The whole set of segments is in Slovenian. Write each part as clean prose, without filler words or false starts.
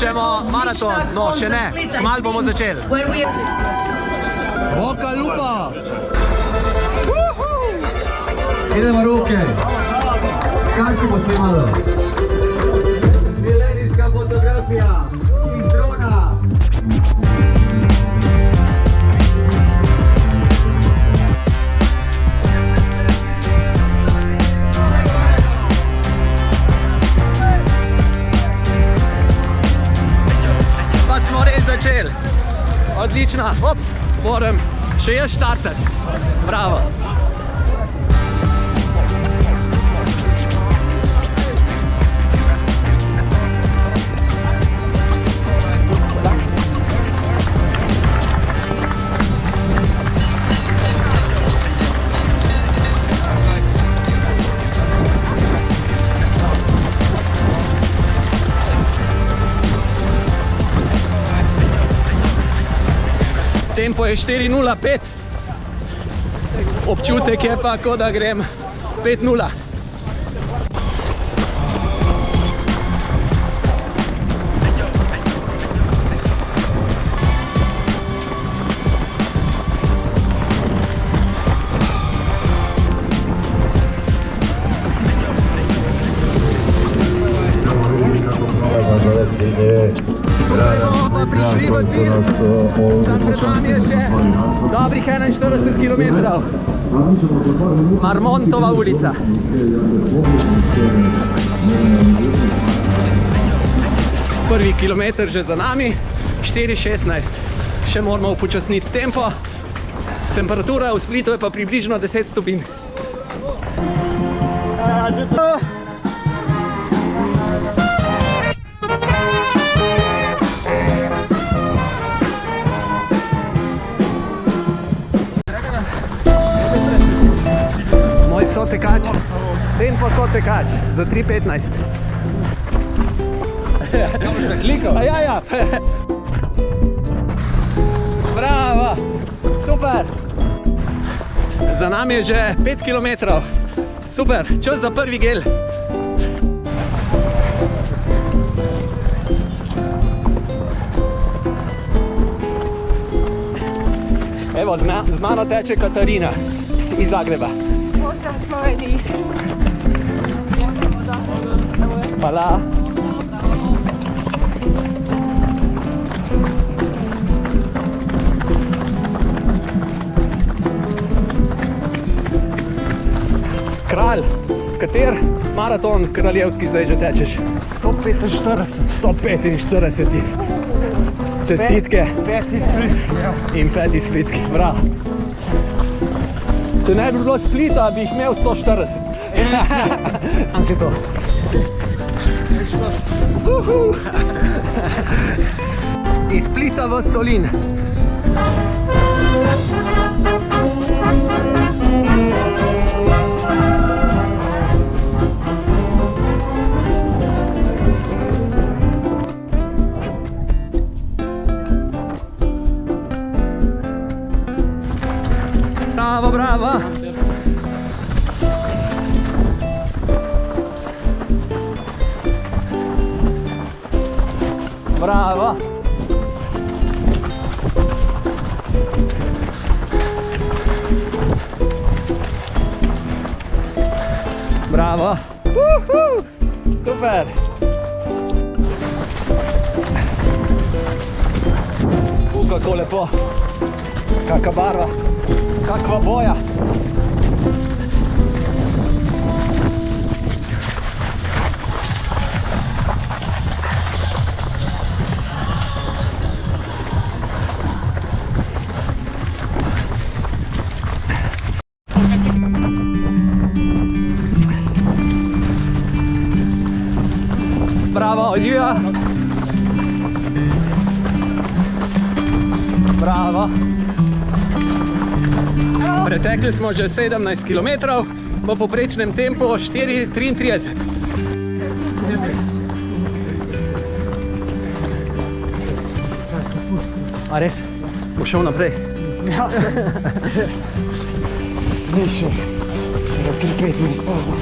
začnemo maraton. No, še ne, malo bomo začeli. Roka lupa! Idemo ruke. Skačimo se malo. Milenijska fotografija iz drona. Pa smo res začeli. Odlična. Ops, moram še jaz štartati. Bravo. Tempo je 4:05. Občutek je pa, kot da grem 5:0. Prišli v cilj, tam pred nami je še dobrih 41 km. Marmontova ulica. Prvi kilometer že za nami, 4:16. Še moramo upočasniti tempo. Temperatura v Splitu je pa približno 10 stopinj. Sotekač, tempo sotekač za 3:15. Ja, boš me slikal? Ja. Bravo, super. Za nami je že 5 km. Super, čas za prvi gel. Evo, z mano teče Katarina iz Zagreba. Pozdrav Sloveniji. Hvala. Kralj, kater maraton kraljevski zdaj že tečeš? 145. 145. Čestitke. 5 splitski. In 5 splitski, bravo. Če ne bi bilo Splita, bi jih imel 140. Kam si to? Iz Splita v Solin. Bravo, bravo. Bravo. Bravo. Super. Kako lepo. Kakva barva. Kakva boja. Bravo, Olivia. Bravo. Pretekli smo že 17 km, v povprečnem tempu 4:33. A res? Bo šel naprej? Ja. Ne še. Za 3:15 spavamo.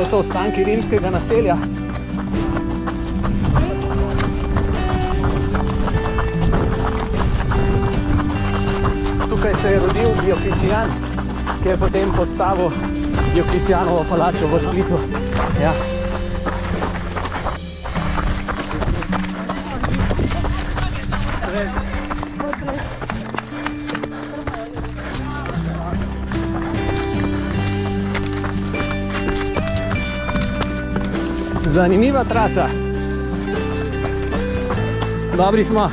To so ostanki rimskega naselja. Tukaj se je rodil Dioklecijan, ki je potem postavil Dioklecijanovo palačo v Splitu. Ja. Zanimiva trasa. Dobri smo.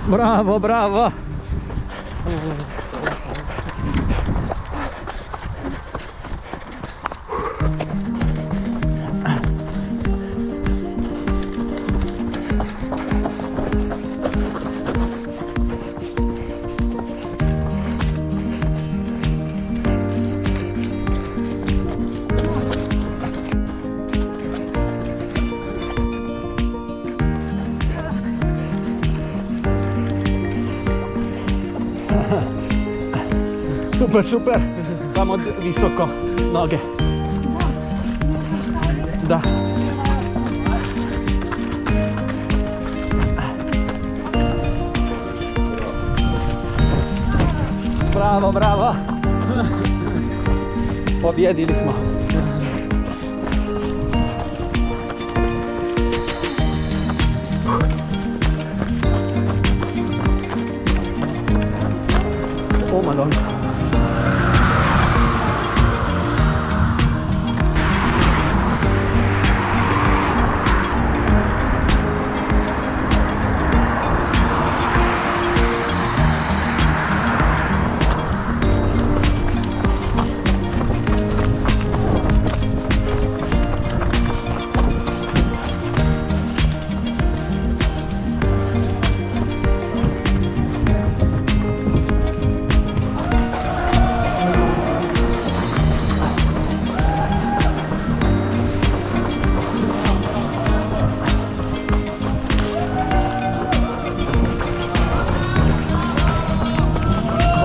Bravo, bravo. Super, super, samo visoko noge. Da. Bravo, bravo. Pobjedili smo. Oh, Madonna.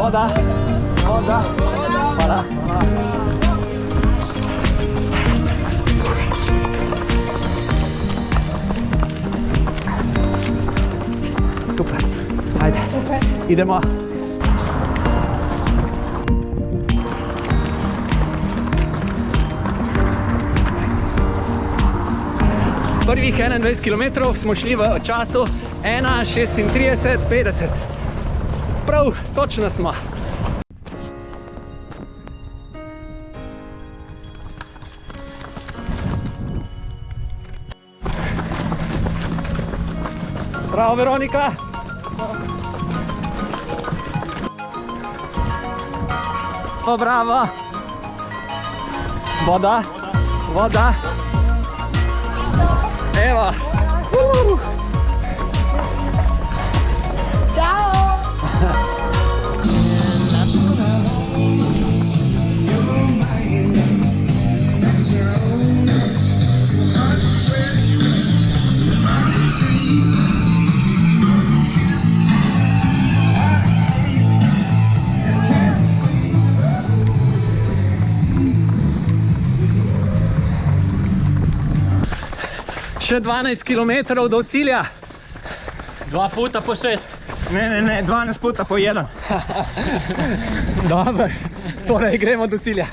Voda, voda, hvala. Super, ajde, idemo. Prvih 21 km smo šli v času 1:36:50. Prav, točno smo. Bravo, Veronika. Oh, bravo. Voda, voda. Evo. Ciao! Še 12 km do cilja. 2 puta po 6. Ne, 12 puta po 1. Dobro, torej gremo do cilja.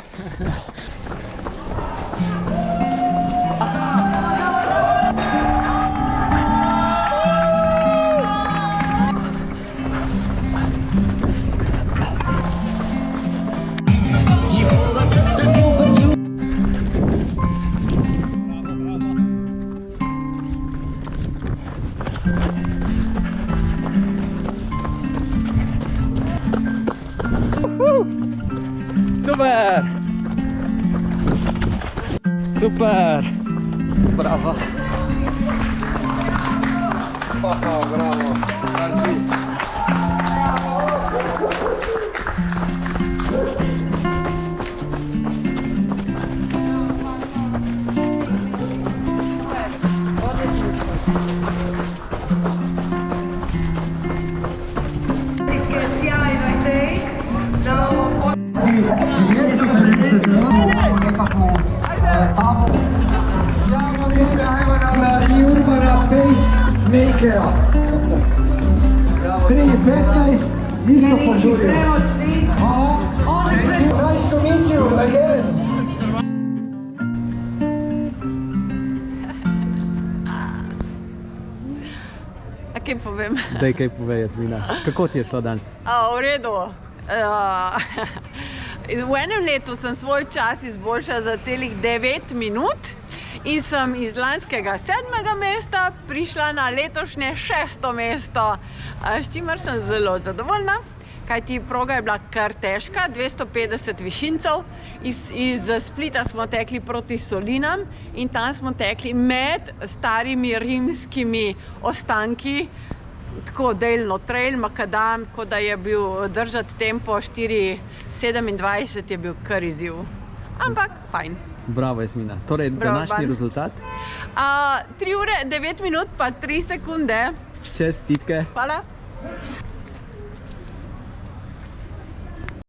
Super! Super! Bravo! Bravo! Pacemaker. 3:15, isto požurijo. Nice to meet you again. A kaj povem? Daj kaj povej, Jasmina. Kako ti je šlo danes? V redu. V enem letu sem svoj čas izboljšala za celih 9 minut in sem iz lanskega 7. mesta prišla na letošnje 6. mesto, s čimer sem zelo zadovoljna, kajti proga je bila kar težka, 250 višincev. Iz Splita smo tekli proti Solinam in tam smo tekli med starimi rimskimi ostanki, tako delno trail, makadam, tako da je bil držati tempo 4:27 je bil kar izziv. Ampak fajn. Bravo, Jasmina. Torej, današnji rezultat? 3 ure, 9 minut pa 3 sekunde. Čestitke. Hvala.